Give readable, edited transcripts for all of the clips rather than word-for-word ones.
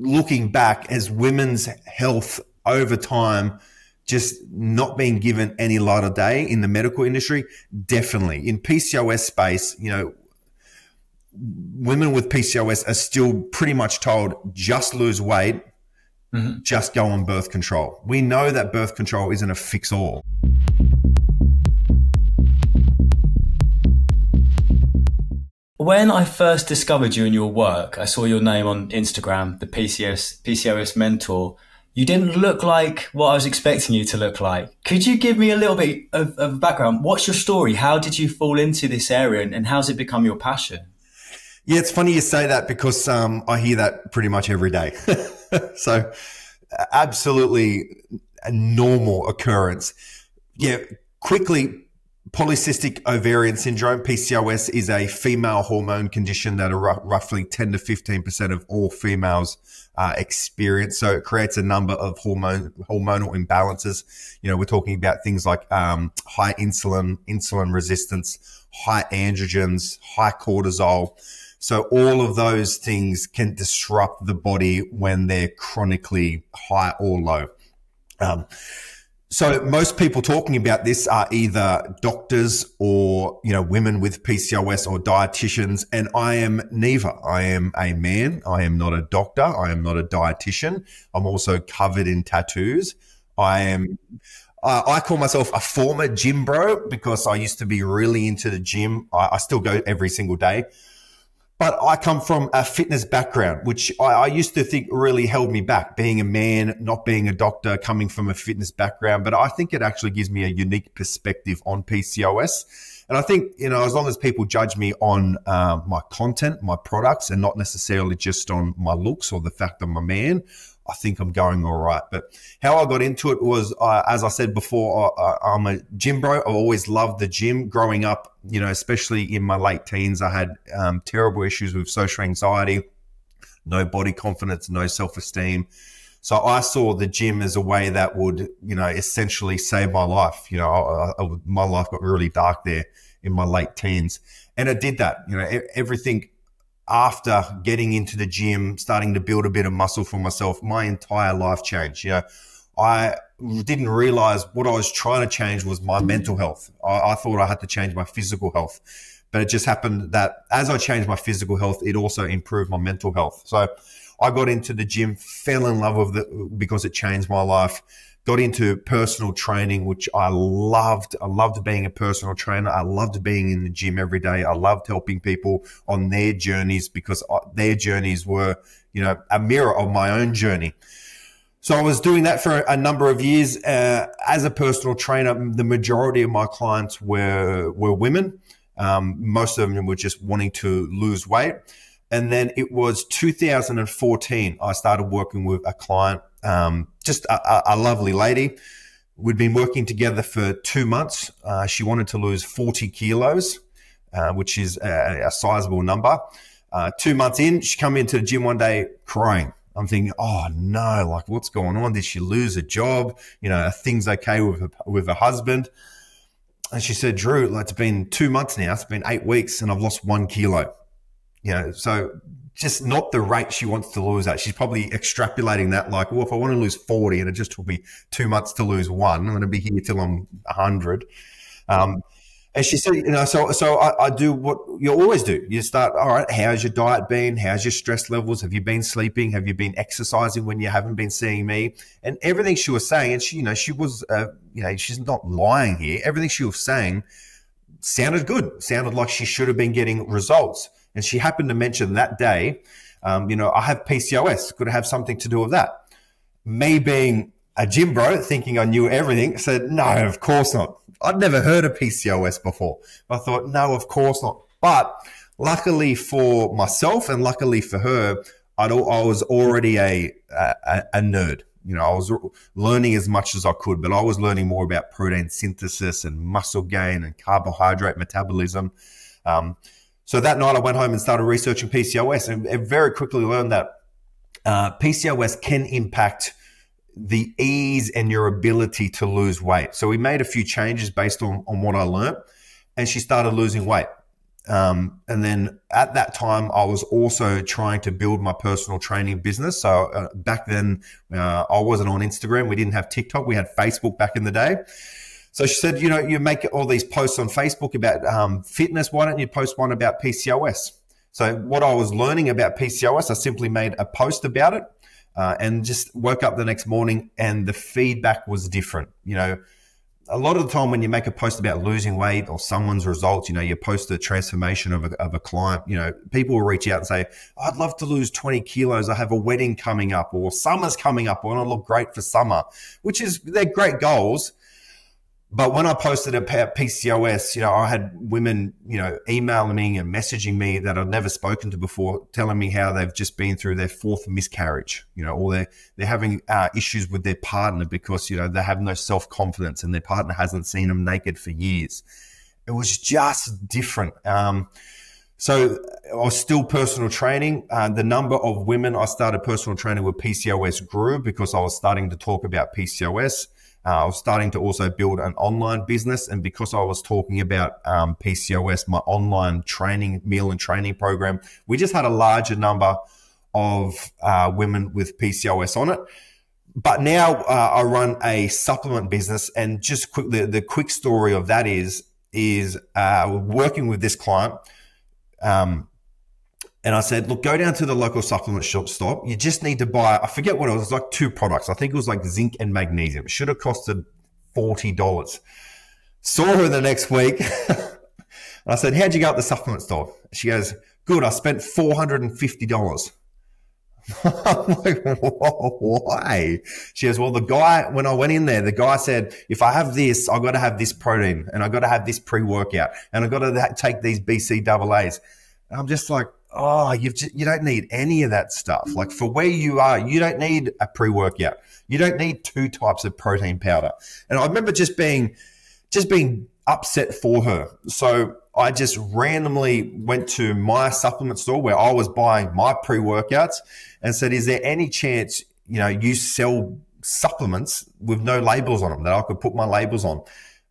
looking back as women's health over time just not being given any light of day in the medical industry? Definitely. In PCOS space, you know, women with PCOS are still pretty much told, just lose weight, just go on birth control. We know that birth control isn't a fix-all. When I first discovered you and your work, I saw your name on Instagram, the PCOS mentor. You didn't look like what I was expecting you to look like. Could you give me a little bit of background? What's your story? How did you fall into this area, and how's it become your passion? Yeah, it's funny you say that because I hear that pretty much every day. So absolutely a normal occurrence. Yeah, quickly, Polycystic Ovarian Syndrome, PCOS, is a female hormone condition that roughly 10 to 15% of all females experience. So it creates a number of hormonal imbalances. You know, we're talking about things like high insulin resistance, high androgens, high cortisol. So all of those things can disrupt the body when they're chronically high or low. So most people talking about this are either doctors or, you know, women with PCOS or dietitians. And I am neither. I am a man. I am not a doctor. I am not a dietitian. I'm also covered in tattoos. I call myself a former gym bro because I used to be really into the gym. I still go every single day. But I come from a fitness background, which I used to think really held me back, being a man, not being a doctor, coming from a fitness background. But I think it actually gives me a unique perspective on PCOS. And I think, you know, as long as people judge me on my content, my products, and not necessarily just on my looks or the fact I'm a man, I think I'm going all right. But how I got into it was, as I said before, I'm a gym bro. I always loved the gym growing up, you know, especially in my late teens. I had terrible issues with social anxiety, no body confidence, no self-esteem. So I saw the gym as a way that would, you know, essentially save my life. You know, my life got really dark there in my late teens. And it did that, you know, everything. After getting into the gym, starting to build a bit of muscle for myself, my entire life changed. You know, I didn't realize what I was trying to change was my mental health. I thought I had to change my physical health, but it just happened that as I changed my physical health, it also improved my mental health. So I got into the gym, fell in love with it because it changed my life. Got into personal training, which I loved. I loved being a personal trainer. I loved being in the gym every day. I loved helping people on their journeys because their journeys were, you know, a mirror of my own journey. So I was doing that for a number of years. As a personal trainer, the majority of my clients were women. Most of them were just wanting to lose weight. And then it was 2014, I started working with a client, just a lovely lady. We'd been working together for 2 months. She wanted to lose 40 kilos, which is a sizable number. 2 months in, she came into the gym one day crying. I'm thinking, oh no, like what's going on? Did she lose a job? You know, are things okay with her husband? And she said, Drew, like, it's been 2 months now. It's been 8 weeks and I've lost 1 kilo. You know, so just not the rate she wants to lose at. She's probably extrapolating that like, well, if I want to lose 40 and it just took me 2 months to lose 1, I'm going to be here till I'm 100. And she said, you know, so I do what you always do. You start, all right, how's your diet been? How's your stress levels? Have you been sleeping? Have you been exercising when you haven't been seeing me? And everything she was saying, and she, you know, she was, you know, she's not lying here. Everything she was saying sounded good, sounded like she should have been getting results. And she happened to mention that day, you know, I have PCOS. Could it have something to do with that? Me being a gym bro, thinking I knew everything, said, no, of course not. I'd never heard of PCOS before. I thought, no, of course not. But luckily for myself and luckily for her, I was already a nerd. You know, I was learning as much as I could, but I was learning more about protein synthesis and muscle gain and carbohydrate metabolism. So that night I went home and started researching PCOS and very quickly learned that PCOS can impact the ease and your ability to lose weight. So we made a few changes based on what I learned, and she started losing weight. And then at that time, I was also trying to build my personal training business. So back then, I wasn't on Instagram. We didn't have TikTok. We had Facebook back in the day. So she said, you know, you make all these posts on Facebook about fitness. Why don't you post one about PCOS? So what I was learning about PCOS, I simply made a post about it and just woke up the next morning and the feedback was different. You know, a lot of the time when you make a post about losing weight or someone's results, you know, you post the transformation of a client, you know, people will reach out and say, I'd love to lose 20 kilos. I have a wedding coming up, or summer's coming up. I want to look great for summer, which is, they're great goals. But when I posted about PCOS, you know, I had women, you know, emailing me and messaging me that I'd never spoken to before, telling me how they've just been through their 4th miscarriage, you know, or they're having issues with their partner because, you know, they have no self-confidence and their partner hasn't seen them naked for years. It was just different. So I was still personal training. The number of women I started personal training with PCOS grew because I was starting to talk about PCOS. I was starting to also build an online business. And because I was talking about PCOS, my online training, meal and training program, we just had a larger number of women with PCOS on it. But now I run a supplement business. And just quickly, the quick story of that is working with this client. And I said, look, go down to the local supplement shop stop. You just need to buy, I forget what it was, like 2 products. I think it was like zinc and magnesium. It should have costed $40. Saw her the next week. And I said, how'd you go at the supplement store? She goes, good, I spent $450. I'm like, why? She goes, well, the guy, when I went in there, the guy said, if I have this, I got to have this protein and I got to have this pre-workout and I got to take these BCAAs. And I'm just like, oh, you don't need any of that stuff. Like for where you are, you don't need a pre-workout. You don't need 2 types of protein powder. And I remember just being upset for her. So I just randomly went to my supplement store where I was buying my pre-workouts and said, is there any chance, you know, you sell supplements with no labels on them that I could put my labels on?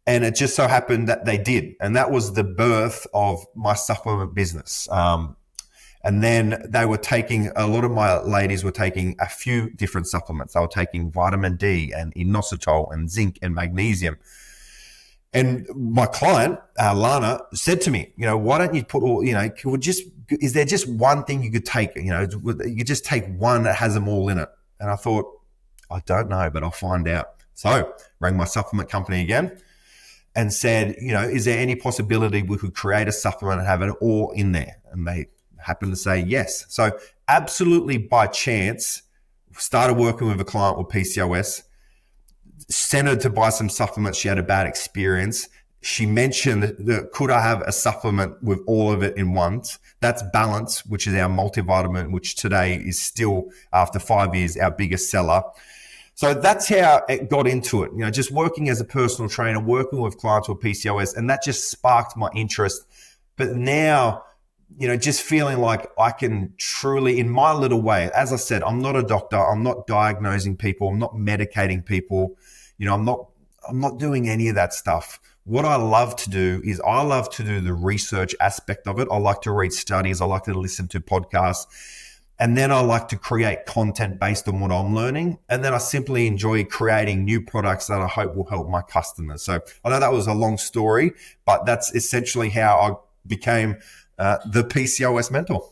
And it just so happened that they did. And that was the birth of my supplement business. And then they were taking, a lot of my ladies were taking a few different supplements. They were taking vitamin D and inositol and zinc and magnesium. And my client, Lana, said to me, you know, why don't you put all, you know, is there just one thing you could take? You know, you just take one that has them all in it. And I thought, I don't know, but I'll find out. So rang my supplement company again and said, you know, is there any possibility we could create a supplement and have it all in there? And they happened to say yes. So absolutely by chance, started working with a client with PCOS, sent her to buy some supplements. She had a bad experience. She mentioned that could I have a supplement with all of it in once? That's Balance, which is our multivitamin, which today is still, after 5 years, our biggest seller. So that's how it got into it, you know, just working as a personal trainer, working with clients with PCOS, and that just sparked my interest. But now, you know, just feeling like I can truly, in my little way, as I said, I'm not a doctor. I'm not diagnosing people. I'm not medicating people. You know, I'm not doing any of that stuff. What I love to do is I love to do the research aspect of it. I like to read studies. I like to listen to podcasts. And then I like to create content based on what I'm learning. And then I simply enjoy creating new products that I hope will help my customers. So I know that was a long story, but that's essentially how I became the PCOS mentor.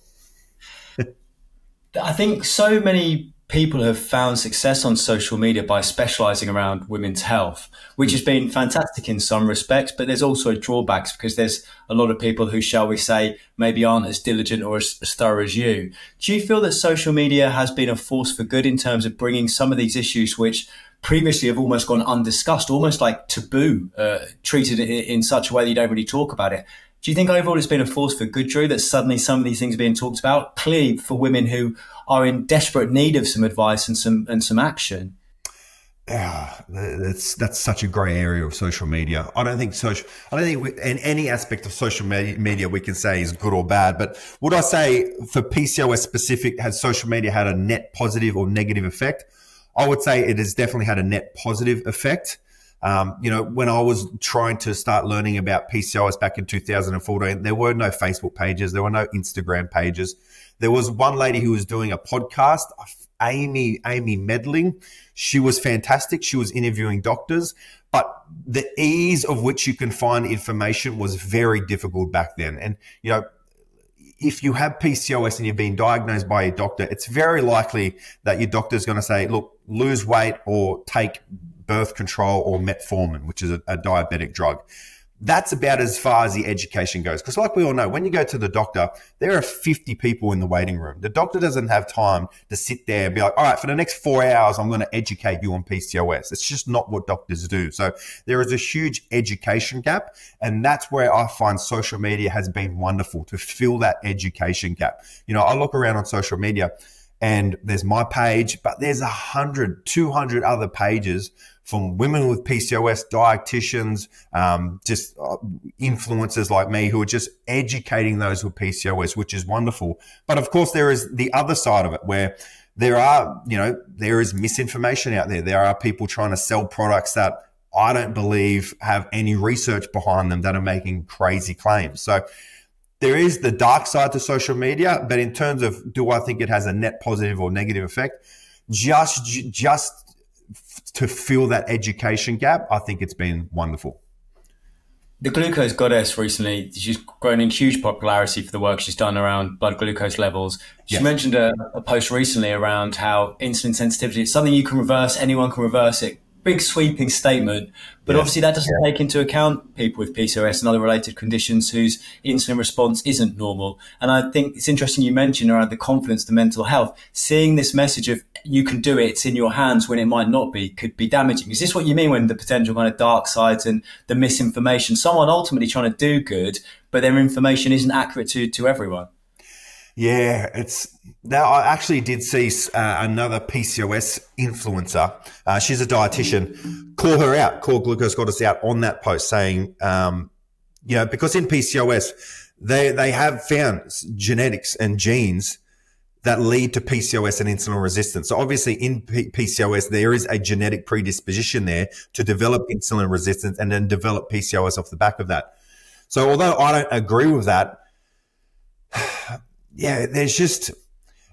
I think so many people have found success on social media by specializing around women's health, which has been fantastic in some respects, but there's also drawbacks because there's a lot of people who, shall we say, maybe aren't as diligent or as thorough as you. Do you feel that social media has been a force for good in terms of bringing some of these issues which previously have almost gone undiscussed, almost like taboo, treated in such a way that you don't really talk about it? Do you think overall it's been a force for good, Drew, that suddenly some of these things are being talked about, clearly for women who are in desperate need of some advice and some action? Yeah, that's such a grey area of social media. I don't think in any aspect of social media we can say is good or bad. But would I say for PCOS specific, has social media had a net positive or negative effect? I would say it has definitely had a net positive effect. When I was trying to start learning about PCOS back in 2014, there were no Facebook pages. There were no Instagram pages. There was one lady who was doing a podcast, Amy Medling. She was fantastic. She was interviewing doctors, but the ease of which you can find information was very difficult back then. And, if you have PCOS and you've been diagnosed by your doctor, it's very likely that your doctor is going to say, look, lose weight or take birth control or metformin, which is a diabetic drug. That's about as far as the education goes. Because like we all know, when you go to the doctor, there are 50 people in the waiting room. The doctor doesn't have time to sit there and be like, all right, for the next 4 hours, I'm going to educate you on PCOS. It's just not what doctors do. So there is a huge education gap. And that's where I find social media has been wonderful to fill that education gap. I look around on social media and there's my page, but there's 100, 200 other pages from women with PCOS, dietitians, influencers like me who are just educating those with PCOS, which is wonderful. But of course, there is the other side of it where there is misinformation out there. There are people trying to sell products that I don't believe have any research behind them that are making crazy claims. So there is the dark side to social media, but in terms of do I think it has a net positive or negative effect, just to fill that education gap, I think it's been wonderful. The glucose goddess recently, she's grown in huge popularity for the work she's done around blood glucose levels. She mentioned a post recently around how insulin sensitivity is something you can reverse, anyone can reverse it. Big sweeping statement, but obviously that doesn't take into account people with PCOS and other related conditions whose insulin response isn't normal. And I think it's interesting you mentioned around the confidence, the mental health, seeing this message of you can do it, it's in your hands when it might not be, could be damaging. Is this what you mean when the potential kind of dark sides and the misinformation, someone ultimately trying to do good, but their information isn't accurate to everyone? Yeah, I actually did see another PCOS influencer. She's a dietitian. Call Glucose Goddess out on that post saying, because in PCOS, they have found genetics and genes that lead to PCOS and insulin resistance. So obviously in PCOS, there is a genetic predisposition there to develop insulin resistance and then develop PCOS off the back of that. So although I don't agree with that,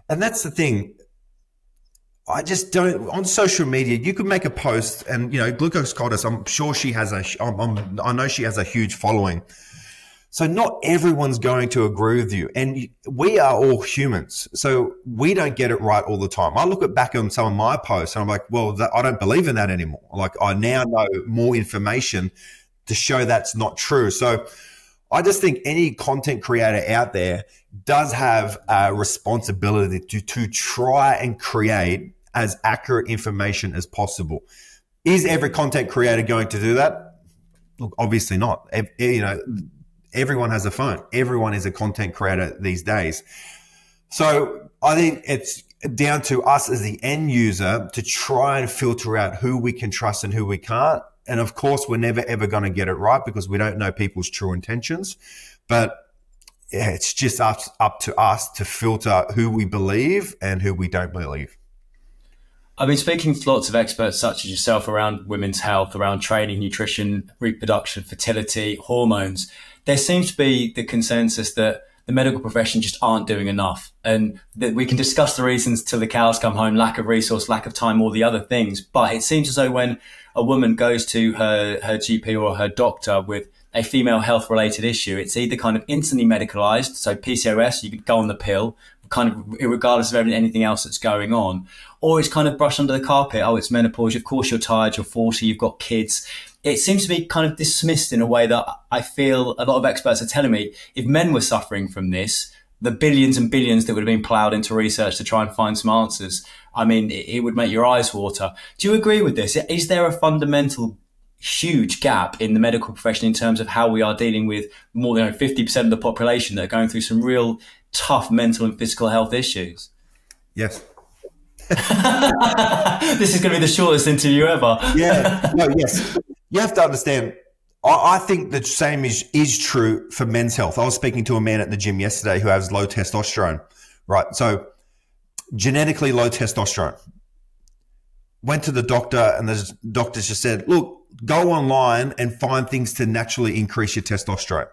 and that's the thing. I just don't, on social media, you could make a post and, Glucose Goddess, I'm sure she has I know she has a huge following. So not everyone's going to agree with you. And we are all humans. So we don't get it right all the time. I look back on some of my posts and I'm like, well, I don't believe in that anymore. Like I now know more information to show that's not true. So I just think any content creator out there does have a responsibility to try and create as accurate information as possible. Is every content creator going to do that? Look, obviously not. Everyone has a phone. Everyone is a content creator these days. So I think it's down to us as the end user to try and filter out who we can trust and who we can't. And of course, we're never, ever going to get it right because we don't know people's true intentions. But yeah, it's just up to us to filter who we believe and who we don't believe. I've been speaking to lots of experts such as yourself around women's health, around training, nutrition, reproduction, fertility, hormones. There seems to be the consensus that the medical profession just aren't doing enough, and that we can discuss the reasons till the cows come home, lack of resource, lack of time, all the other things. But it seems as though when a woman goes to her GP or her doctor with a female health related issue, it's either kind of instantly medicalized. So PCOS, you could go on the pill, kind of regardless of anything else that's going on, or it's kind of brushed under the carpet. Oh, it's menopause. Of course, you're tired. You're 40. You've got kids. It seems to be kind of dismissed in a way that I feel a lot of experts are telling me if men were suffering from this, the billions and billions that would have been plowed into research to try and find some answers, I mean, it would make your eyes water. Do you agree with this? Is there a fundamental huge gap in the medical profession in terms of how we are dealing with more than 50% of the population that are going through some real tough mental and physical health issues? Yes. This is going to be the shortest interview ever. Yes. You have to understand, I think the same is true for men's health. I was speaking to a man at the gym yesterday who has low testosterone, right? So genetically low testosterone. went to the doctor, and the doctors just said, look, go online and find things to naturally increase your testosterone.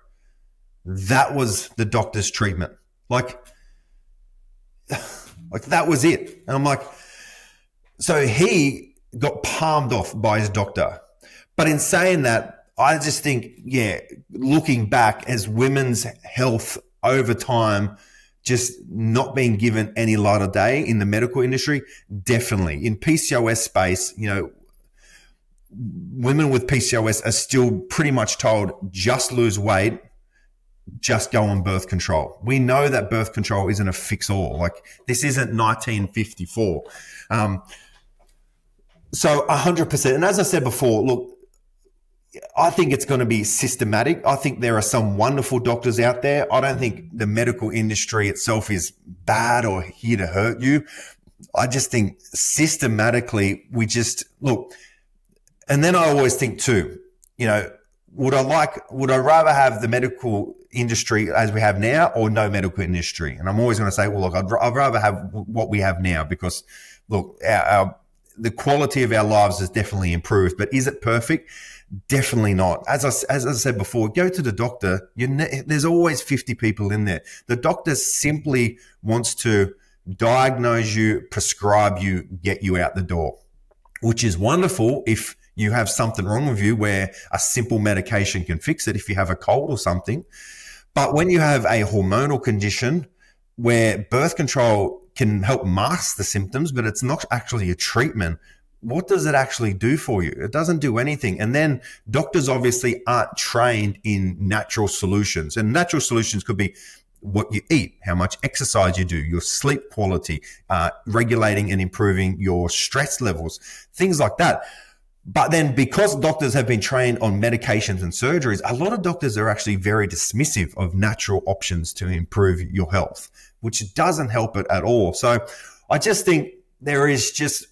That was the doctor's treatment. Like that was it. And I'm like, so he got palmed off by his doctor. But in saying that, I just think, yeah, looking back as women's health over time, just not being given any light of day in the medical industry, definitely. In PCOS space, you know, women with PCOS are still pretty much told, just lose weight, just go on birth control. We know that birth control isn't a fix-all. Like, this isn't 1954. So 100%. And as I said before, look, I think it's going to be systematic. I think there are some wonderful doctors out there. I don't think the medical industry itself is bad or here to hurt you. I just think systematically we just look. And then I always think too, you know, would I rather have the medical industry as we have now or no medical industry? And I'm always going to say, well, look, I'd rather have what we have now because, look, the quality of our lives has definitely improved. But is it perfect? Definitely not. As I said before, go to the doctor. There's always 50 people in there. The doctor simply wants to diagnose you, prescribe you, get you out the door, which is wonderful if you have something wrong with you where a simple medication can fix it if you have a cold or something. But when you have a hormonal condition where birth control can help mask the symptoms, but it's not actually a treatment, what does it actually do for you? It doesn't do anything. And then doctors obviously aren't trained in natural solutions. And natural solutions could be what you eat, how much exercise you do, your sleep quality, regulating and improving your stress levels, things like that. But then because doctors have been trained on medications and surgeries, a lot of doctors are actually very dismissive of natural options to improve your health, which doesn't help it at all. So I just think there is just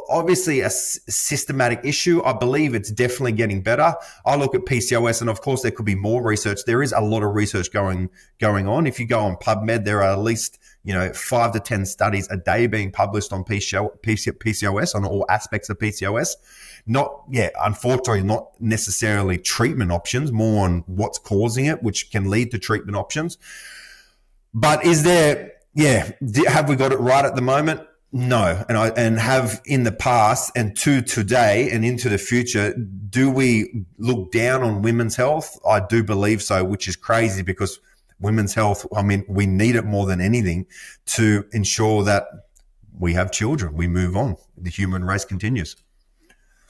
obviously a systematic issue. I believe it's definitely getting better. I look at PCOS, and of course there could be more research. There is a lot of research going on. If you go on PubMed, there are at least 5 to 10 studies a day being published on PCOS, on all aspects of PCOS. Unfortunately, not necessarily treatment options, more on what's causing it, which can lead to treatment options. But have we got it right at the moment? No. And have in the past and to today and into the future, do we look down on women's health? I do believe so, which is crazy because women's health, I mean, we need it more than anything to ensure that we have children, we move on, the human race continues.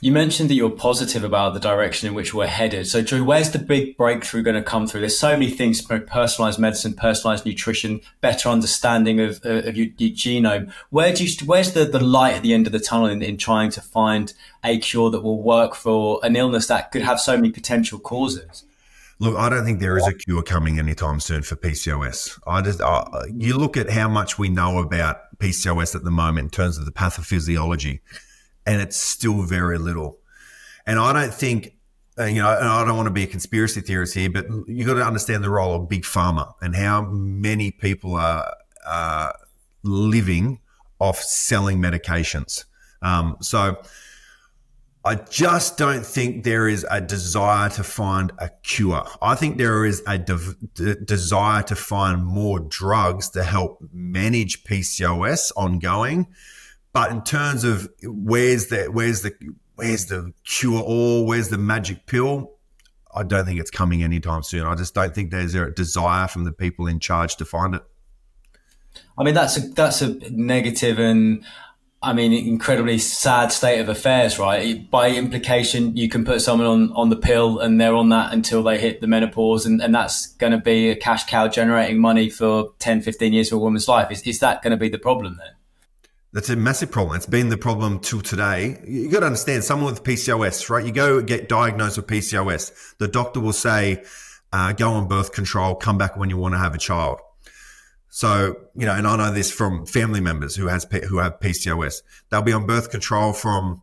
You mentioned that you're positive about the direction in which we're headed. So, Drew, where's the big breakthrough going to come through? There's so many things: personalized medicine, personalized nutrition, better understanding of your genome. Where's the light at the end of the tunnel in trying to find a cure that will work for an illness that could have so many potential causes? Look, I don't think there is a cure coming anytime soon for PCOS. You look at how much we know about PCOS at the moment in terms of the pathophysiology, and it's still very little. And I don't think, and I don't want to be a conspiracy theorist here, but you got to understand the role of big pharma and how many people are living off selling medications. So I just don't think there is a desire to find a cure. I think there is a desire to find more drugs to help manage PCOS ongoing. But in terms of where's the cure all, where's the magic pill, I don't think it's coming anytime soon. I just don't think there's a desire from the people in charge to find it. I mean, that's a negative and, I mean, incredibly sad state of affairs, right? By implication, you can put someone on the pill and they're on that until they hit the menopause, and that's going to be a cash cow generating money for 10, 15 years of a woman's life. Is that going to be the problem then? That's a massive problem. It's been the problem till today. You got to understand, someone with PCOS, right? You go get diagnosed with PCOS. The doctor will say, go on birth control, come back when you want to have a child. So, and I know this from family members who have PCOS. They'll be on birth control from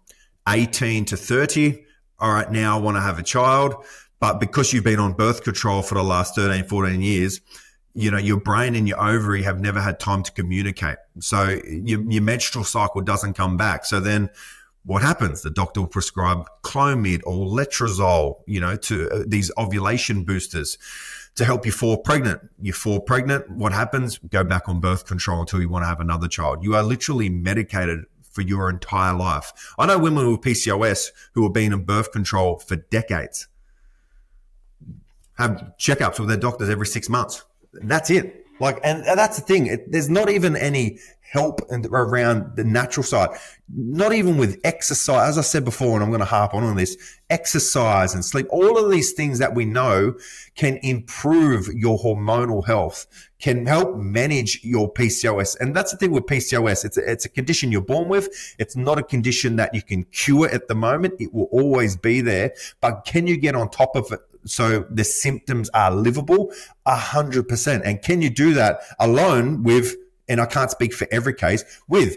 18 to 30. All right, now I want to have a child. But because you've been on birth control for the last 13, 14 years, your brain and your ovary have never had time to communicate. So your menstrual cycle doesn't come back. So then what happens? The doctor will prescribe Clomid or Letrozole, you know, to these ovulation boosters to help you fall pregnant. You fall pregnant, what happens? Go back on birth control until you want to have another child. You are literally medicated for your entire life. I know women with PCOS who have been on birth control for decades, have checkups with their doctors every 6 months. That's it. Like, and that's the thing. There's not even any help around the natural side, not even with exercise. As I said before, and I'm going to harp on this, exercise and sleep, all of these things that we know can improve your hormonal health, can help manage your PCOS. And that's the thing with PCOS. It's a condition you're born with. It's not a condition that you can cure at the moment. It will always be there, but can you get on top of it so the symptoms are livable? 100%. And can you do that alone with, and I can't speak for every case, with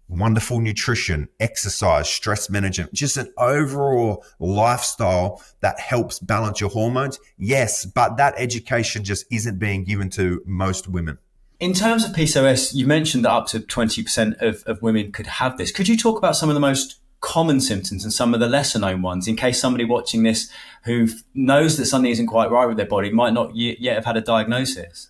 wonderful nutrition, exercise, stress management, just an overall lifestyle that helps balance your hormones? Yes, but that education just isn't being given to most women. In terms of PCOS, you mentioned that up to 20% of women could have this. Could you talk about some of the most common symptoms and some of the lesser known ones, in case somebody watching this who knows that something isn't quite right with their body might not yet have had a diagnosis?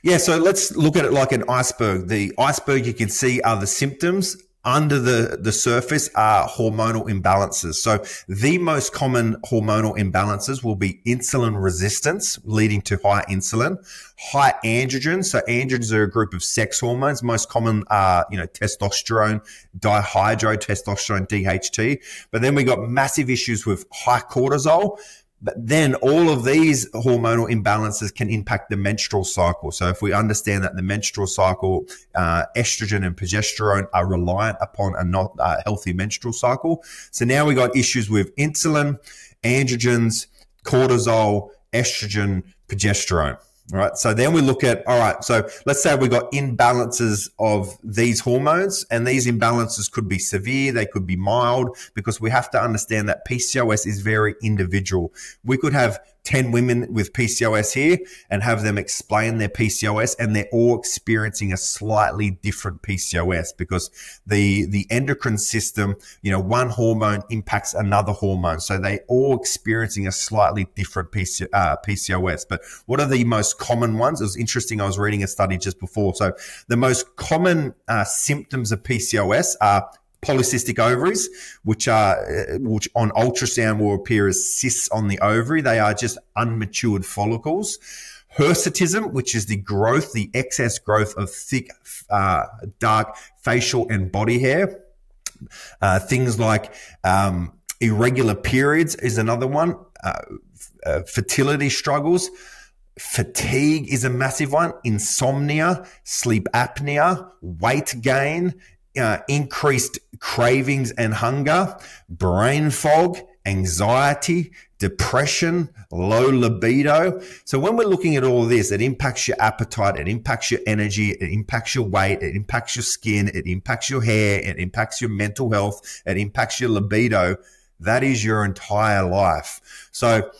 Yeah, so let's look at it like an iceberg. The iceberg you can see are the symptoms. Under the surface are hormonal imbalances. So the most common hormonal imbalances will be insulin resistance, leading to high insulin, high androgens. So androgens are a group of sex hormones. Most common are, you know, testosterone, dihydrotestosterone, DHT. But then we got massive issues with high cortisol. But then all of these hormonal imbalances can impact the menstrual cycle. So if we understand that the menstrual cycle, estrogen and progesterone are reliant upon a not healthy menstrual cycle. So now we got issues with insulin, androgens, cortisol, estrogen, progesterone. All right. So then we look at, all right, so let's say we got imbalances of these hormones, and these imbalances could be severe. They could be mild, because we have to understand that PCOS is very individual. We could have 10 women with PCOS here and have them explain their PCOS, and they're all experiencing a slightly different PCOS, because the endocrine system, you know, one hormone impacts another hormone. So they all experiencing a slightly different PCOS. But what are the most common ones? It was interesting. I was reading a study just before. So the most common symptoms of PCOS are polycystic ovaries, which on ultrasound will appear as cysts on the ovary. They are just unmatured follicles. Hirsutism, which is the growth, the excess growth of thick, dark facial and body hair. Things like irregular periods is another one. Fertility struggles. Fatigue is a massive one. Insomnia, sleep apnea, weight gain, increased cravings and hunger, brain fog, anxiety, depression, low libido. So when we're looking at all this, it impacts your appetite, it impacts your energy, it impacts your weight, it impacts your skin, it impacts your hair, it impacts your mental health, it impacts your libido. That is your entire life. So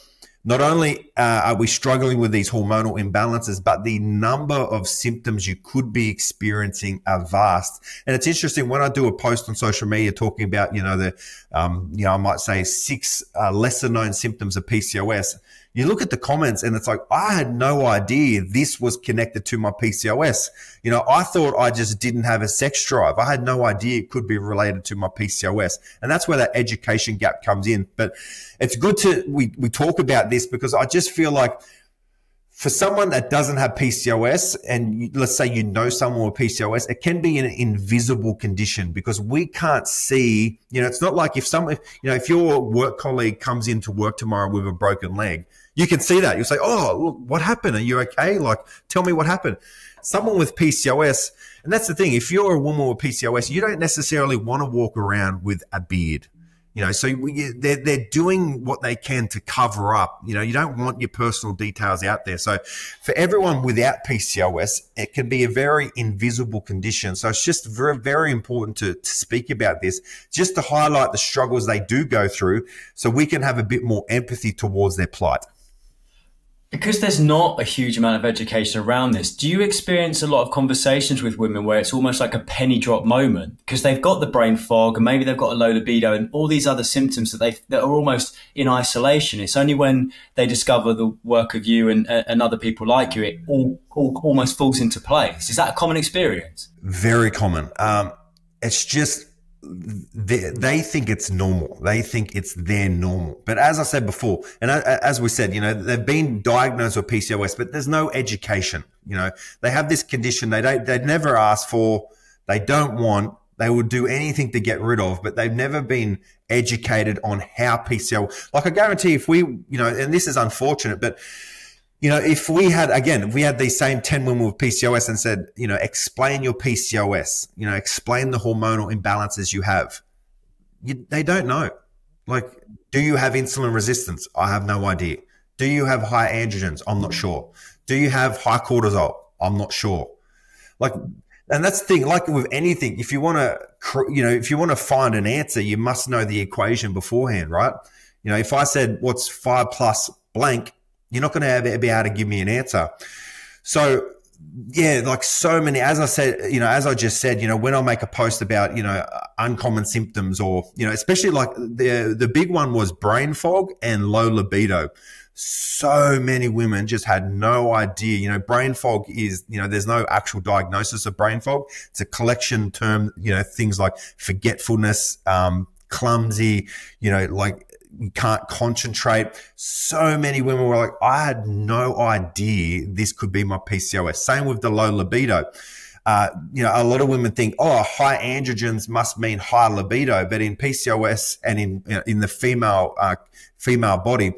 not only are we struggling with these hormonal imbalances, but the number of symptoms you could be experiencing are vast. And it's interesting, when I do a post on social media talking about, you know, I might say 6 lesser known symptoms of PCOS. You look at the comments and it's like, I had no idea this was connected to my PCOS. You know, I thought I just didn't have a sex drive. I had no idea it could be related to my PCOS. And that's where that education gap comes in. But it's good we talk about this, because I just feel like for someone that doesn't have PCOS, and let's say you know someone with PCOS, it can be an invisible condition, because we can't see, you know, it's not like if your work colleague comes into work tomorrow with a broken leg, you can see that. You'll say, oh, look, what happened? Are you okay? Like, tell me what happened. Someone with PCOS, and that's the thing, if you're a woman with PCOS, you don't necessarily want to walk around with a beard. You know, so they're doing what they can to cover up. You know, you don't want your personal details out there. So for everyone without PCOS, it can be a very invisible condition. So it's just very, very important to speak about this, just to highlight the struggles they do go through, so we can have a bit more empathy towards their plight. Because there's not a huge amount of education around this, do you experience a lot of conversations with women where it's almost like a penny drop moment because they've got the brain fog and maybe they've got a low libido and all these other symptoms that are almost in isolation? It's only when they discover the work of you and other people like you, it all almost falls into place. Is that a common experience? Very common. It's just they think it's normal. They think it's their normal. But as I said before, and as we said, they've been diagnosed with PCOS, but there's no education. They have this condition they'd never asked for, they don't want, they would do anything to get rid of, but they've never been educated on how PCOS. Like I guarantee if we, and this is unfortunate, but if we had these same 10 women with PCOS and said, explain your PCOS, explain the hormonal imbalances you have, they don't know. Like, do you have insulin resistance? I have no idea. Do you have high androgens? I'm not sure. Do you have high cortisol? I'm not sure. Like, and that's the thing, like with anything, if you want to find an answer, you must know the equation beforehand, right? If I said, what's 5 plus blank, you're not going to be able to give me an answer. So yeah, like so many, as I said, as I just said, when I make a post about, uncommon symptoms or, especially like the big one was brain fog and low libido. So many women just had no idea, brain fog is, there's no actual diagnosis of brain fog. It's a collection term, things like forgetfulness, clumsy, like, you can't concentrate. So many women were like, I had no idea this could be my PCOS. Same with the low libido. A lot of women think, high androgens must mean high libido, but in PCOS and in the female body,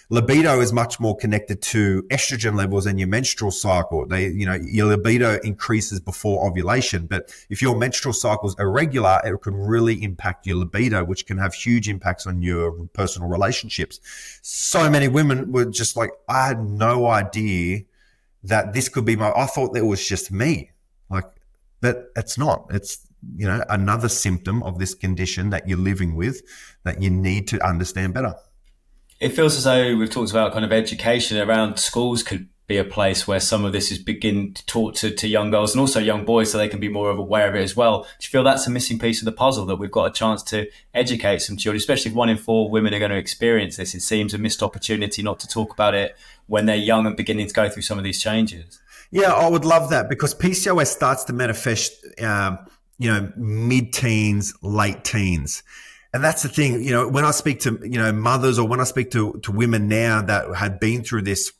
libido is much more connected to estrogen levels and your menstrual cycle. Your libido increases before ovulation, but if your menstrual cycle is irregular, it can really impact your libido, which can have huge impacts on your personal relationships. So many women were just like, I had no idea that this could be I thought that it was just me. Like, but it's not. It's, another symptom of this condition that you're living with that you need to understand better. It feels as though we've talked about kind of education around schools could be a place where some of this is begin to taught to young girls and also young boys so they can be more aware of it as well. Do you feel that's a missing piece of the puzzle, that we've got a chance to educate some children, especially if 1 in 4 women are going to experience this? It seems a missed opportunity not to talk about it when they're young and beginning to go through some of these changes. Yeah, I would love that because PCOS starts to manifest, mid-teens, late teens. And that's the thing, when I speak to, mothers or when I speak to women now that had been through this,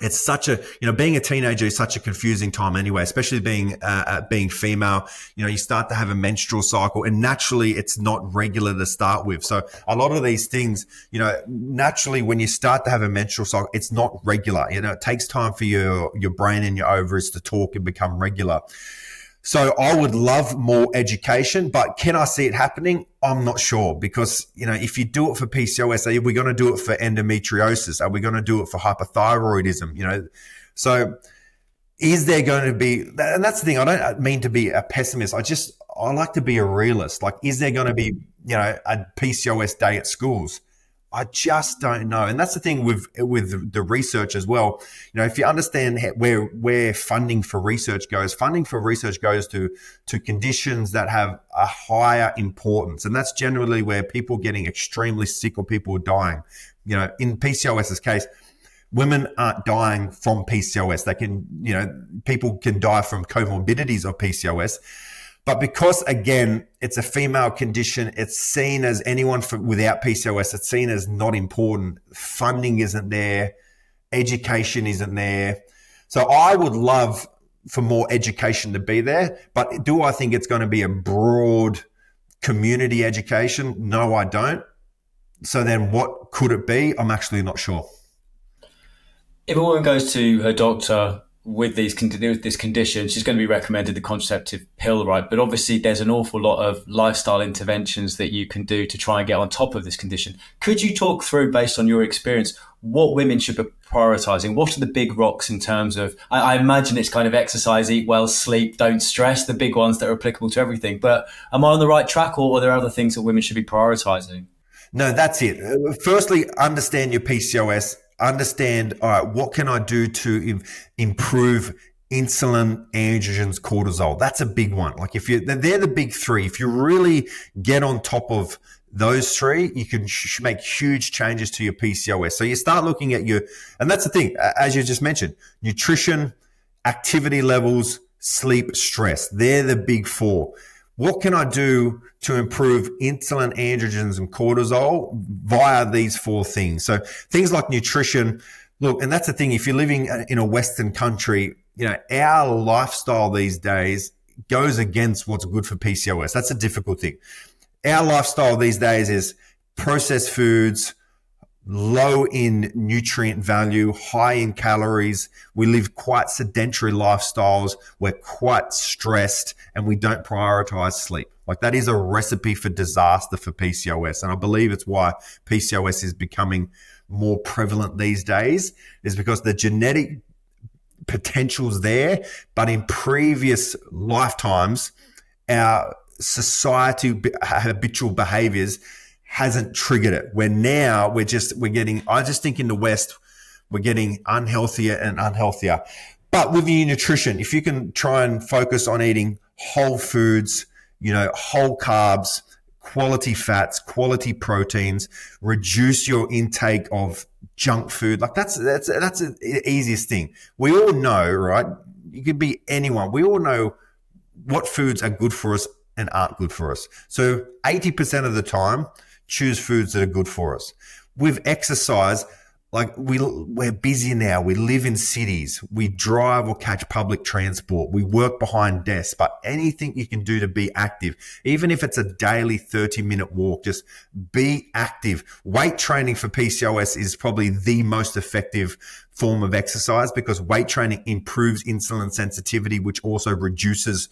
it's such a, being a teenager is such a confusing time anyway, especially being female. You start to have a menstrual cycle and naturally it's not regular to start with. So a lot of these things, naturally when you start to have a menstrual cycle, it's not regular. It takes time for your brain and your ovaries to talk and become regular. So I would love more education, but can I see it happening? I'm not sure because, if you do it for PCOS, are we going to do it for endometriosis? Are we going to do it for hypothyroidism? So is there going to be, and that's the thing, I don't mean to be a pessimist. I like to be a realist. Like, is there going to be, a PCOS day at schools? I just don't know. And that's the thing with the research as well. If you understand where funding for research goes to conditions that have a higher importance. And that's generally where people are getting extremely sick or people are dying. In PCOS's case, women aren't dying from PCOS. They can, people can die from comorbidities of PCOS. But because, again, it's a female condition, it's seen as anyone without PCOS, it's seen as not important. Funding isn't there. Education isn't there. So I would love for more education to be there. But do I think it's going to be a broad community education? No, I don't. So then what could it be? I'm actually not sure. If a woman goes to her doctor with this condition, she's going to be recommended the contraceptive pill, right? But obviously there's an awful lot of lifestyle interventions that you can do to try and get on top of this condition. Could you talk through, based on your experience, what women should be prioritizing? What are the big rocks in terms of, I imagine it's kind of exercise, eat well, sleep, don't stress, the big ones that are applicable to everything. But am I on the right track, or are there other things that women should be prioritizing? No, that's it. Firstly, understand your PCOS. understand, all right, what can I do to improve insulin, androgens, cortisol? That's a big one. Like they're the big three. If you really get on top of those three, you can make huge changes to your PCOS. So you start looking at and that's the thing, as you just mentioned, nutrition, activity levels, sleep, stress. They're the big four. What can I do to improve insulin, androgens, and cortisol via these four things? So things like nutrition, look, and that's the thing, if you're living in a Western country, our lifestyle these days goes against what's good for PCOS. That's a difficult thing. Our lifestyle these days is processed foods, low in nutrient value, high in calories. We live quite sedentary lifestyles. We're quite stressed and we don't prioritize sleep. Like that is a recipe for disaster for PCOS. And I believe it's why PCOS is becoming more prevalent these days, is because the genetic potential's there, but in previous lifetimes, our society habitual behaviors hasn't triggered it. Where now we're getting, I just think in the West, we're getting unhealthier and unhealthier. But with your nutrition, if you can try and focus on eating whole foods, whole carbs, quality fats, quality proteins, reduce your intake of junk food. Like that's the easiest thing. We all know, right? You could be anyone. We all know what foods are good for us and aren't good for us. So 80% of the time, choose foods that are good for us. With exercise, like we're busy now. We live in cities. We drive or catch public transport. We work behind desks. But anything you can do to be active, even if it's a daily 30-minute walk, just be active. Weight training for PCOS is probably the most effective form of exercise because weight training improves insulin sensitivity, which also reduces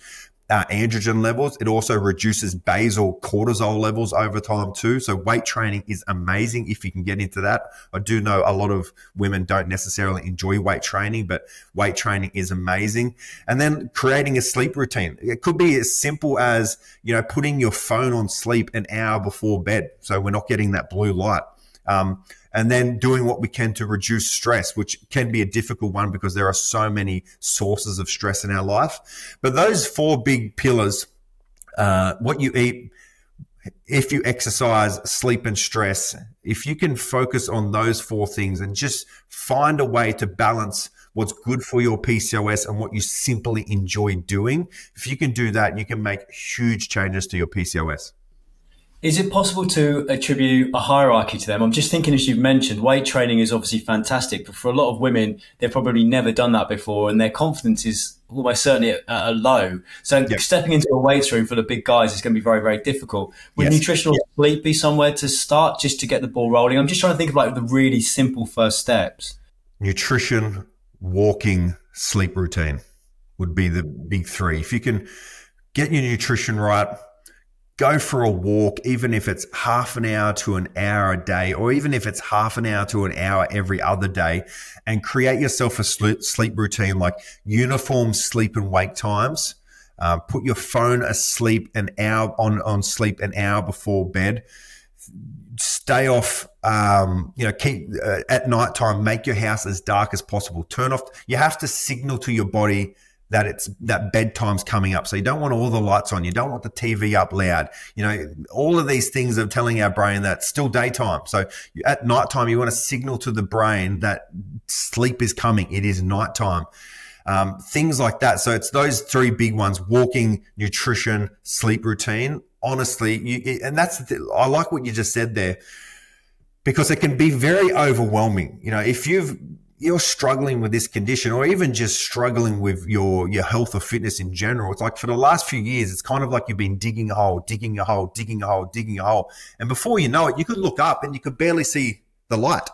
androgen levels. It also reduces basal cortisol levels over time too. So weight training is amazing if you can get into that. I do know a lot of women don't necessarily enjoy weight training, but weight training is amazing. And then creating a sleep routine. It could be as simple as, putting your phone on sleep an hour before bed. So we're not getting that blue light. And then doing what we can to reduce stress, which can be a difficult one because there are so many sources of stress in our life. But those four big pillars, what you eat, if you exercise, sleep and stress, if you can focus on those four things and just find a way to balance what's good for your PCOS and what you simply enjoy doing, if you can do that, you can make huge changes to your PCOS. Is it possible to attribute a hierarchy to them? I'm just thinking, as you've mentioned, weight training is obviously fantastic, but for a lot of women, they've probably never done that before and their confidence is almost certainly at a low. So stepping into a weights room full of big guys is going to be very, very difficult. Would nutritional sleep be somewhere to start just to get the ball rolling? I'm just trying to think of like the really simple first steps. Nutrition, walking, sleep routine would be the big three. If you can get your nutrition right, go for a walk, even if it's half an hour to an hour a day, or even if it's half an hour to an hour every other day, and create yourself a sleep routine, like uniform sleep and wake times. Put your phone asleep an hour on sleep an hour before bed. Stay off, keep at nighttime, make your house as dark as possible. Turn off. You have to signal to your body that bedtime's coming up. So you don't want all the lights on. You don't want the TV up loud. All of these things are telling our brain that it's still daytime. So at nighttime, you want to signal to the brain that sleep is coming. It is nighttime. Things like that. So it's those three big ones: walking, nutrition, sleep routine. Honestly, I like what you just said there, because it can be very overwhelming. If you're struggling with this condition, or even just struggling with your health or fitness in general, it's like for the last few years, it's kind of like you've been digging a hole, digging a hole, digging a hole, digging a hole. And before you know it, you could look up and you could barely see the light.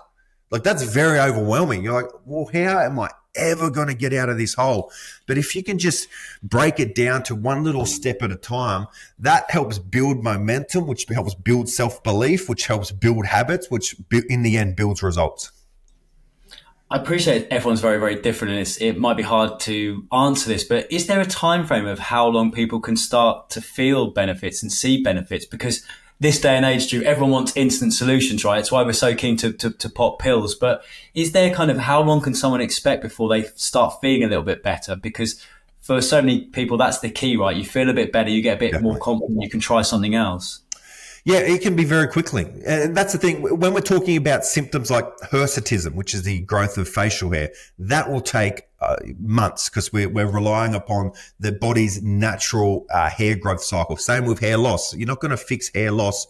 Like, that's very overwhelming. You're like, well, how am I ever going to get out of this hole? But if you can just break it down to one little step at a time, that helps build momentum, which helps build self-belief, which helps build habits, which in the end builds results. I appreciate everyone's very, very different, and it might be hard to answer this, but is there a time frame of how long people can start to feel benefits and see benefits? Because this day and age, Stu, everyone wants instant solutions, right? It's why we're so keen to pop pills. But is there kind of, how long can someone expect before they start feeling a little bit better? Because for so many people, that's the key, right? You feel a bit better, you get a bit more confident, you can try something else. Yeah, it can be very quickly. And that's the thing. When we're talking about symptoms like hirsutism, which is the growth of facial hair, that will take months because we're relying upon the body's natural hair growth cycle. Same with hair loss. You're not going to fix hair loss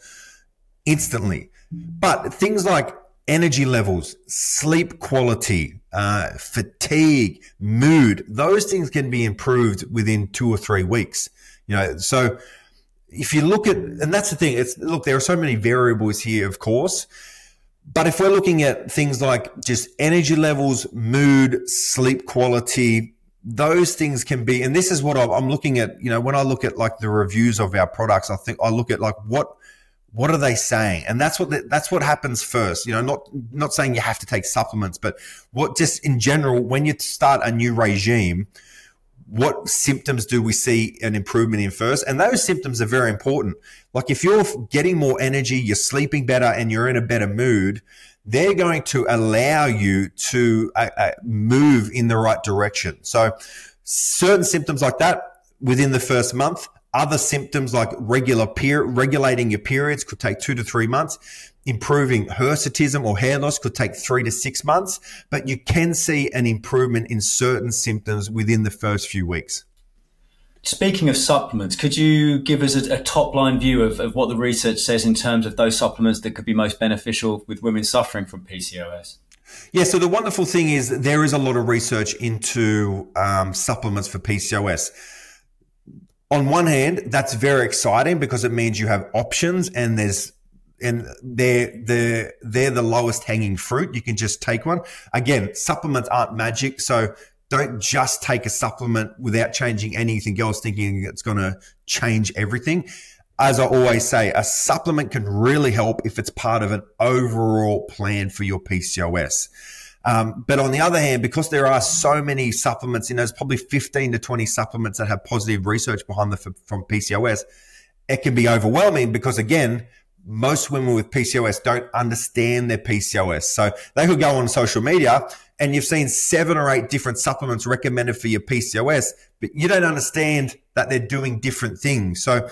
instantly. But things like energy levels, sleep quality, fatigue, mood, those things can be improved within 2 or 3 weeks. So if you look at, and that's the thing, look, there are so many variables here, of course, but if we're looking at things like just energy levels, mood, sleep quality, those things can be, and this is what I'm looking at, when I look at like the reviews of our products, I look at like, what are they saying? And that's what happens first, not saying you have to take supplements, but what just in general, when you start a new regime, what symptoms do we see an improvement in first? And those symptoms are very important. Like if you're getting more energy, you're sleeping better, and you're in a better mood, they're going to allow you to move in the right direction. So certain symptoms like that within the first month. Other symptoms like regulating your periods could take 2 to 3 months. Improving hirsutism or hair loss could take 3 to 6 months, but you can see an improvement in certain symptoms within the first few weeks. Speaking of supplements, could you give us a top-line view of what the research says in terms of those supplements that could be most beneficial with women suffering from PCOS? Yeah, so the wonderful thing is there is a lot of research into supplements for PCOS. On one hand, that's very exciting because it means you have options, and they're the lowest hanging fruit. You can just take one. Again, supplements aren't magic, so don't just take a supplement without changing anything else, thinking it's going to change everything. As I always say, a supplement can really help if it's part of an overall plan for your PCOS. But on the other hand, because there are so many supplements, there's probably 15 to 20 supplements that have positive research behind them from PCOS, it can be overwhelming because, again, most women with PCOS don't understand their PCOS. So they could go on social media and you've seen 7 or 8 different supplements recommended for your PCOS, but you don't understand that they're doing different things. So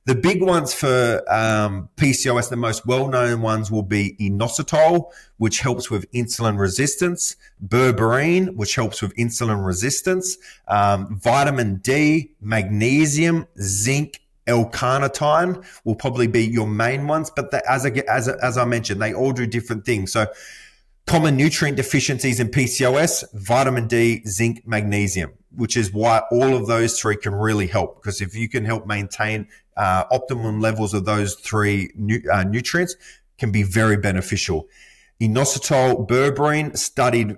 the big ones for PCOS, the most well-known ones will be inositol, which helps with insulin resistance, berberine, which helps with insulin resistance, vitamin D, magnesium, zinc, L-carnitine will probably be your main ones. But as I mentioned, they all do different things. So common nutrient deficiencies in PCOS, vitamin D, zinc, magnesium, which is why all of those 3 can really help, because if you can help maintain optimum levels of those 3 nutrients, can be very beneficial. Inositol, berberine, studied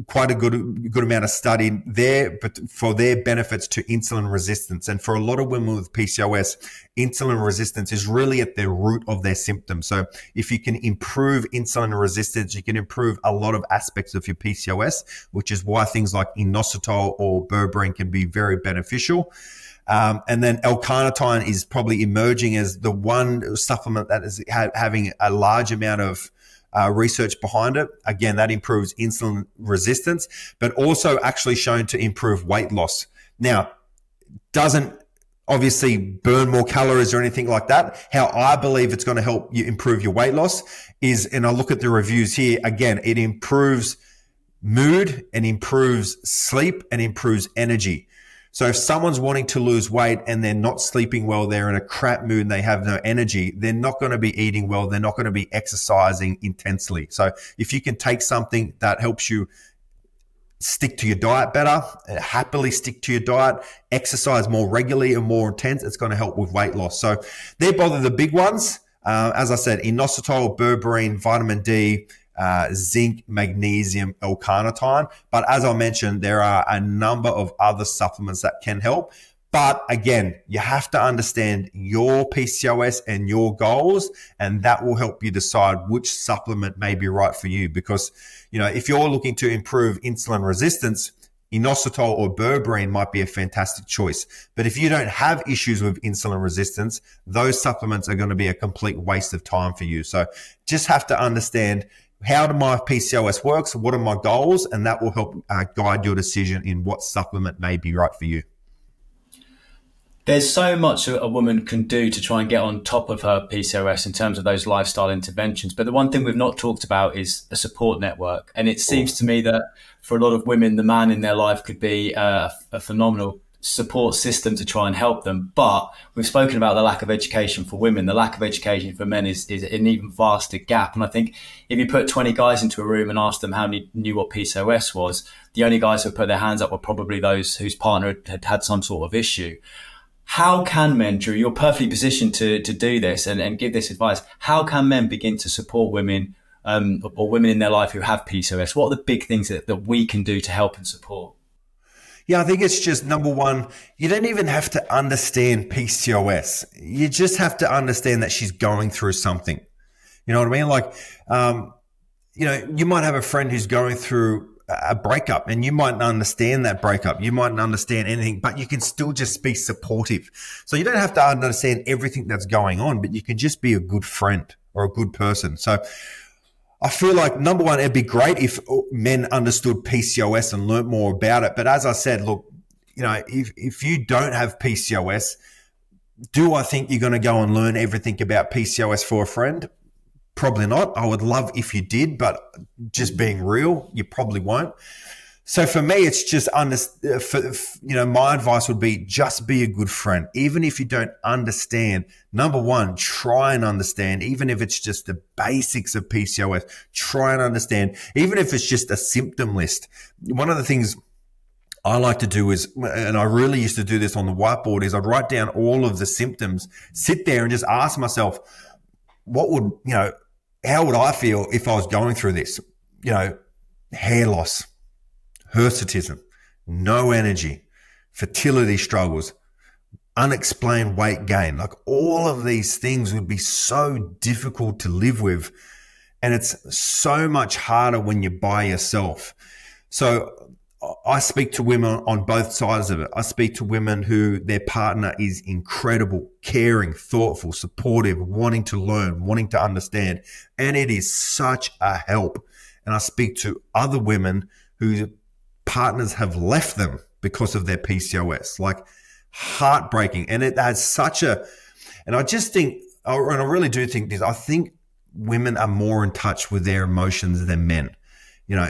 quite a good amount of study there, but for their benefits to insulin resistance. And for a lot of women with PCOS, insulin resistance is really at the root of their symptoms. So if you can improve insulin resistance, you can improve a lot of aspects of your PCOS, which is why things like inositol or berberine can be very beneficial. And then L-carnitine is probably emerging as the one supplement that is having a large amount of research behind it. Again, that improves insulin resistance, but also actually shown to improve weight loss. Now, doesn't obviously burn more calories or anything like that. How I believe it's going to help you improve your weight loss is, and I look at the reviews here, again, it improves mood and improves sleep and improves energy. So if someone's wanting to lose weight and they're not sleeping well, they're in a crap mood and they have no energy, they're not going to be eating well. They're not going to be exercising intensely. So if you can take something that helps you stick to your diet better, happily stick to your diet, exercise more regularly and more intense, it's going to help with weight loss. So they're both of the big ones. As I said, inositol, berberine, vitamin D, zinc, magnesium, L-carnitine. But as I mentioned, there are a number of other supplements that can help. But again, you have to understand your PCOS and your goals, and that will help you decide which supplement may be right for you. Because, if you're looking to improve insulin resistance, inositol or berberine might be a fantastic choice. But if you don't have issues with insulin resistance, those supplements are going to be a complete waste of time for you. So just have to understand, how do my PCOS works? What are my goals? And that will help guide your decision in what supplement may be right for you. There's so much a woman can do to try and get on top of her PCOS in terms of those lifestyle interventions. But the one thing we've not talked about is a support network. And it seems to me that for a lot of women, the man in their life could be a phenomenal support system to try and help them. But we've spoken about the lack of education for women. The lack of education for men is an even vaster gap. And I think if you put 20 guys into a room and asked them how many knew what PCOS was, the only guys who put their hands up were probably those whose partner had some sort of issue. How can men, Drew, you're perfectly positioned to do this and give this advice. How can men begin to support women or women in their life who have PCOS? What are the big things that we can do to help and support? Yeah, I think it's just, number one, you don't even have to understand PCOS. You just have to understand that she's going through something. You know what I mean? Like, you might have a friend who's going through a breakup and you mightn't understand that breakup. You mightn't understand anything, but you can still just be supportive. So you don't have to understand everything that's going on, but you can just be a good friend or a good person. So I feel like, number one, it'd be great if men understood PCOS and learned more about it. But as I said, look, if you don't have PCOS, do I think you're going to go and learn everything about PCOS for a friend? Probably not. I would love if you did, but just being real, you probably won't. So for me, it's just, my advice would be just be a good friend. Even if you don't understand, number one, try and understand, even if it's just the basics of PCOS, try and understand, even if it's just a symptom list. One of the things I like to do is, and I really used to do this on the whiteboard, is I'd write down all of the symptoms, sit there and just ask myself, how would I feel if I was going through this? Hair loss, hirsutism, no energy, fertility struggles, unexplained weight gain. Like, all of these things would be so difficult to live with. And it's so much harder when you're by yourself. So I speak to women on both sides of it. I speak to women who their partner is incredible, caring, thoughtful, supportive, wanting to learn, wanting to understand. And it is such a help. And I speak to other women whose partners have left them because of their PCOS, like heartbreaking. And it has and I just think, and I really do think this, I think women are more in touch with their emotions than men.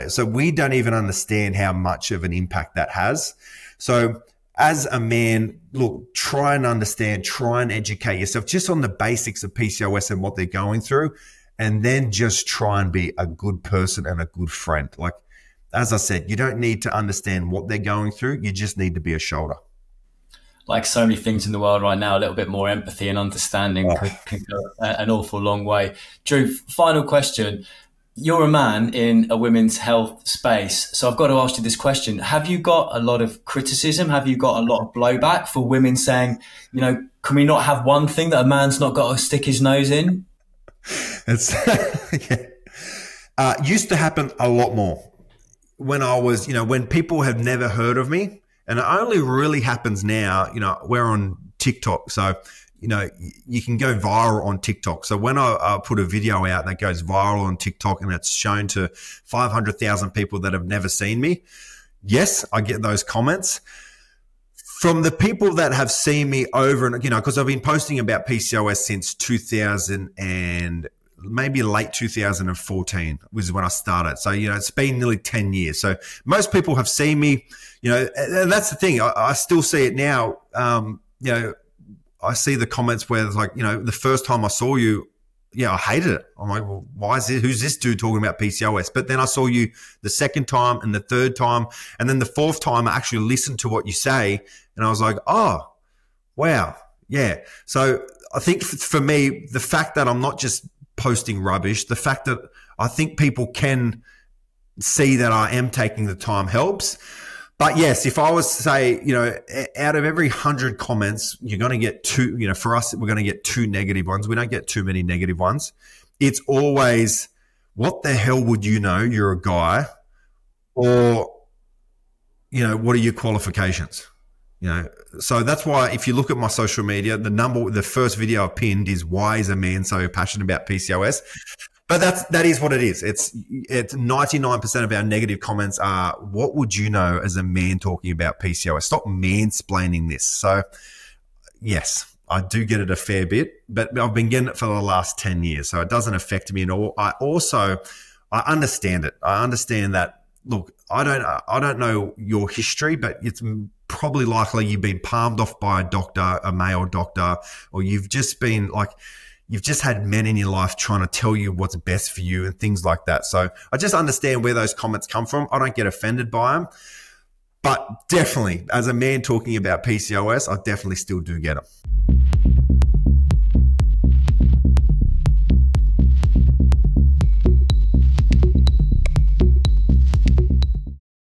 So we don't even understand how much of an impact that has. So as a man, look, try and understand, try and educate yourself just on the basics of PCOS and what they're going through. And then just try and be a good person and a good friend. Like, as I said, you don't need to understand what they're going through. You just need to be a shoulder. Like so many things in the world right now, a little bit more empathy and understanding can go an awful long way. Drew, final question. You're a man in a women's health space. So I've got to ask you this question. Have you got a lot of criticism? Have you got a lot of blowback for women saying, can we not have one thing that a man's not got to stick his nose in? It's used to happen a lot more when I was, when people have never heard of me, and it only really happens now. We're on TikTok, so you can go viral on TikTok. So when I put a video out that goes viral on TikTok and it's shown to 500,000 people that have never seen me, yes, I get those comments. From the people that have seen me over and, because I've been posting about PCOS since 2000 and maybe late 2014 was when I started. So, it's been nearly 10 years. So most people have seen me, and that's the thing. I still see it now. I see the comments where it's like, the first time I saw you, I hated it. I'm like, well, who's this dude talking about PCOS? But then I saw you the second time and the third time. And then the fourth time I actually listened to what you say. And I was like, oh, wow. Yeah. So I think for me, the fact that I'm not just posting rubbish, the fact that I think people can see that I am taking the time helps. But yes, if I was to say, out of every 100 comments, you're going to get two, for us, we're going to get two negative ones. We don't get too many negative ones. It's always, what the hell would you know? You're a guy. Or, what are your qualifications? So that's why if you look at my social media, the first video I pinned is why is a man so passionate about PCOS? But that is what it is. It's 99% of our negative comments are, what would you know as a man talking about PCOS? Stop mansplaining this. So yes, I do get it a fair bit, but I've been getting it for the last 10 years. So it doesn't affect me at all. I understand it. I understand that, look, I don't know your history, but it's probably likely you've been palmed off by a doctor, a male doctor, or you've just had men in your life trying to tell you what's best for you and things like that. So I just understand where those comments come from. I don't get offended by them, but definitely as a man talking about PCOS, I definitely still do get them.